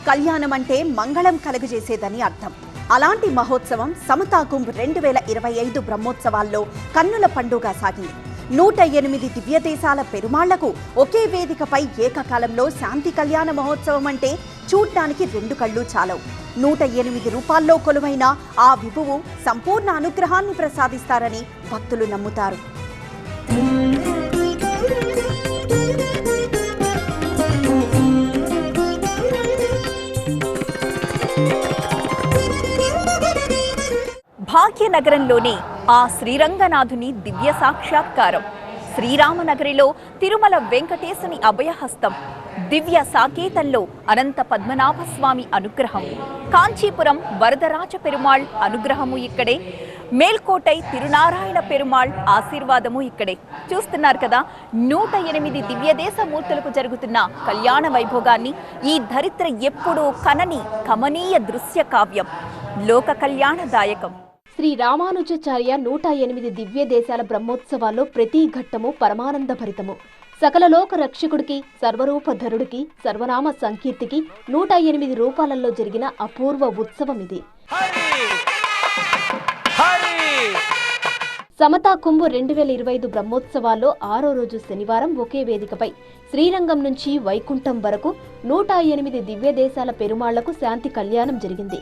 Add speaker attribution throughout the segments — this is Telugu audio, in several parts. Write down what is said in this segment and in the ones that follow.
Speaker 1: కళ్యాణం అంటే మంగళం కలుగజేసేదని అర్థం. అలాంటి మహోత్సవం సమతా కుంభ్ 2025 బ్రహ్మోత్సవాల్లో కన్నుల పండుగ సాగింది. 108 దివ్య దేశాల పెరుమాళ్లకు ఒకే వేదికపై ఏకకాలంలో శాంతి కళ్యాణ మహోత్సవం అంటే చూడ్డానికి 2 కళ్ళు చాలవు. 108 రూపాల్లో కొలువైన ఆ విభువు సంపూర్ణ అనుగ్రహాన్ని ప్రసాదిస్తారని భక్తులు నమ్ముతారు. భాగ్యనగరంలోనే ఆ శ్రీరంగనాథుని దివ్య సాక్షాత్కారం, శ్రీరామనగరిలో తిరుమల వెంకటేశుని అభయహస్తం, దివ్య సాకేతంలో అనంత పద్మనాభస్వామి అనుగ్రహం, కాంచీపురం వరదరాజ పెరుమాళ్ అనుగ్రహము ఇక్కడే, మేల్కోటై తిరునారాయణ పెరుమాళ్ ఆశీర్వాదము ఇక్కడే. చూస్తున్నారు కదా, 108 దివ్యదేశ మూర్తులకు జరుగుతున్న కళ్యాణ వైభోగాన్ని. ఈ ధరిత్ర ఎప్పుడూ కనని కమనీయ దృశ్య కావ్యం, లోక కళ్యాణదాయకం.
Speaker 2: శ్రీ రామానుజాచార్య 108 దివ్య దేశాల బ్రహ్మోత్సవాల్లో ప్రతి ఘట్టము పరమానంద భరితము. సకల లోక రక్షకుడికి, సర్వరూపధరుడికి, సర్వనామ సంకీర్తికి 108 రూపాలలో జరిగిన అపూర్వ ఉత్సవం ఇది. సమతా కుంభ్ 2025 బ్రహ్మోత్సవాల్లో 6వ రోజు శనివారం ఒకే వేదికపై శ్రీరంగం నుంచి వైకుంఠం వరకు 108 దివ్య దేశాల పెరుమాళ్లకు శాంతి కళ్యాణం జరిగింది.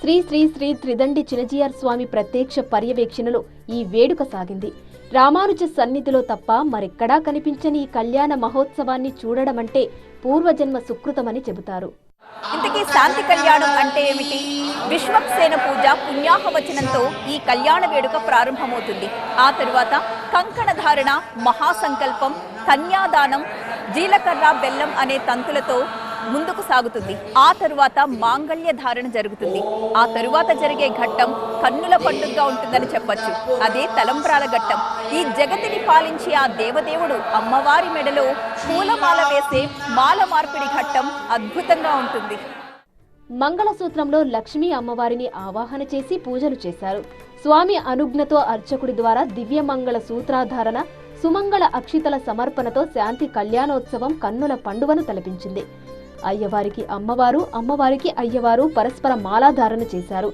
Speaker 2: శ్రీ శ్రీ శ్రీ త్రిదండి చినజీయర్ స్వామి ప్రత్యక్ష పర్యవేక్షణలో ఈ వేడుక సాగింది. రామానుజ సన్నిధిలో తప్ప మరెక్కడా కనిపించని ఈ కళ్యాణ మహోత్సవాన్ని చూడడమంటే పూర్వజన్మ సుకృతమని చెబుతారు.
Speaker 1: ఇంతకీ శాంతి కళ్యాణం అంటే ఏమిటి? విశ్వక్సేన పూజ పుణ్యాహవచనంతో ఈ కళ్యాణ వేడుక ప్రారంభమవుతుంది. ఆ తరువాత కంకణ ధారణ, మహాసంకల్పం, కన్యాదానం, జీలకర్ర బెల్లం అనే తంతులతో ముందుకు సాగుతుంది. ఆ తరువాత మాంగళ్య ధారణ జరుగుతుంది. ఆ తరువాత జరిగే ఘట్టం కన్నుల పండుగగా ఉంటుందని చెప్పొచ్చు. అదే తలంబ్రాల ఘట్టం. ఈ జగతిని పాలించే ఆ దేవదేవుడు అమ్మవారి మెడలో పూలమాల వేసే మాల మార్పిడి ఘట్టం అద్భుతంగా ఉంటుంది.
Speaker 2: మంగళసూత్రంలో లక్ష్మీ అమ్మవారిని ఆవాహన చేసి పూజలు చేశారు. స్వామి అనుజ్ఞతో అర్చకుడి ద్వారా దివ్యమంగళ సూత్రాధారణ, సుమంగళ అక్షితల సమర్పణతో శాంతి కళ్యాణోత్సవం కన్నుల పండుగను తలపించింది. అయ్యవారికి అమ్మవారు, అమ్మవారికి అయ్యవారు పరస్పర మాలాధారణ చేశారు.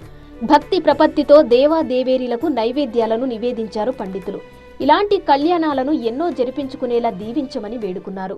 Speaker 2: భక్తి ప్రపత్తితో దేవాదేవేరీలకు నైవేద్యాలను నివేదించారు పండితులు. ఇలాంటి కళ్యాణాలను ఎన్నో జరిపించుకునేలా దీవించమని వేడుకున్నారు.